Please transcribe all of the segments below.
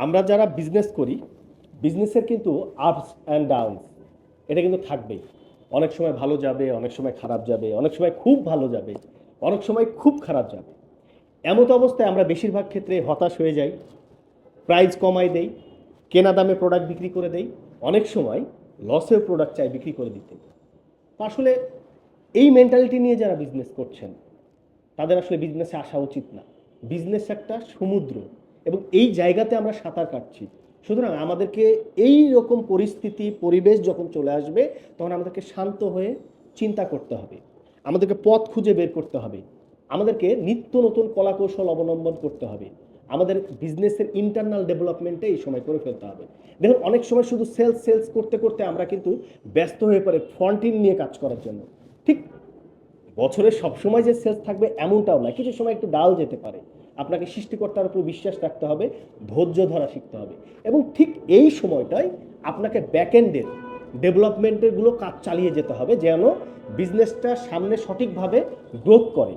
আমরা যারা বিজনেস করি, বিজনেসের কিন্তু আপস অ্যান্ড ডাউনস এটা কিন্তু থাকবেই। অনেক সময় ভালো যাবে, অনেক সময় খারাপ যাবে, অনেক সময় খুব ভালো যাবে, অনেক সময় খুব খারাপ যাবে। এমত অবস্থায় আমরা বেশিরভাগ ক্ষেত্রে হতাশ হয়ে যাই, প্রাইস কমাই দেই, কেনা দামে প্রোডাক্ট বিক্রি করে দেই, অনেক সময় লসের প্রোডাক্ট চাই বিক্রি করে দিতে। তো আসলে এই মেন্টালিটি নিয়ে যারা বিজনেস করছেন তাদের আসলে বিজনেসে আসা উচিত না। বিজনেস একটা সমুদ্র এবং এই জায়গাতে আমরা সাঁতার কাটছি। সুতরাং আমাদেরকে এই রকম পরিস্থিতি পরিবেশ যখন চলে আসবে তখন আমাদেরকে শান্ত হয়ে চিন্তা করতে হবে, আমাদেরকে পথ খুঁজে বের করতে হবে, আমাদেরকে নিত্য নতুন কলাকৌশল অবলম্বন করতে হবে, আমাদের বিজনেসের ইন্টারনাল ডেভেলপমেন্টে এই সময় করে ফেলতে হবে। দেখুন অনেক সময় শুধু সেলস সেলস করতে করতে আমরা কিন্তু ব্যস্ত হয়ে পড়ে ফ্রন্ট ইন নিয়ে কাজ করার জন্য। ঠিক বছরের সবসময় যে সেলস থাকবে এমনটাও না, কিছু সময় একটু ডাল যেতে পারে। আপনাকে সৃষ্টিকর্তার উপর বিশ্বাস রাখতে হবে, ধৈর্য ধরা শিখতে হবে এবং ঠিক এই সময়টায় আপনাকে ব্যাকএন্ডের ডেভেলপমেন্টের গুলো কাজ চালিয়ে যেতে হবে যেন বিজনেসটা সামনে সঠিকভাবে গ্রোথ করে।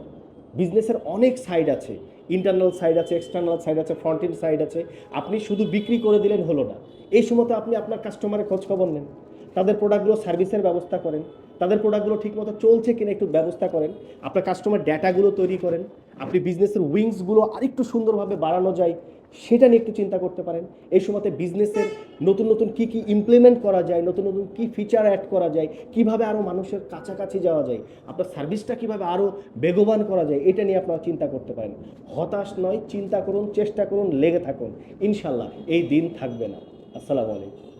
বিজনেসের অনেক সাইড আছে, ইন্টারনাল সাইড আছে, এক্সটার্নাল সাইড আছে, ফ্রন্ট এন্ড সাইড আছে। আপনি শুধু বিক্রি করে দিলেন হলো না, এই সময় তো আপনি আপনার কাস্টমারের খোঁজ খবর নেন, তাদের প্রোডাক্টগুলো সার্ভিসের ব্যবস্থা করেন, তাদের প্রোডাক্টগুলো ঠিকমতো চলছে কিনা একটু ব্যবস্থা করেন, আপনার কাস্টমার ডেটাগুলো তৈরি করেন, আপনি বিজনেসের উইংসগুলো আরেকটু সুন্দরভাবে বাড়ানো যায় সেটা নিয়ে একটু চিন্তা করতে পারেন। এই সময়তে বিজনেসের নতুন নতুন কী কী ইমপ্লিমেন্ট করা যায়, নতুন নতুন কী ফিচার অ্যাড করা যায়, কিভাবে আরও মানুষের কাছাকাছি যাওয়া যায়, আপনার সার্ভিসটা কিভাবে আরও বেগবান করা যায়, এটা নিয়ে আপনারা চিন্তা করতে পারেন। হতাশ নয়, চিন্তা করুন, চেষ্টা করুন, লেগে থাকুন, ইনশাল্লাহ এই দিন থাকবে না। আসসালামু আলাইকুম।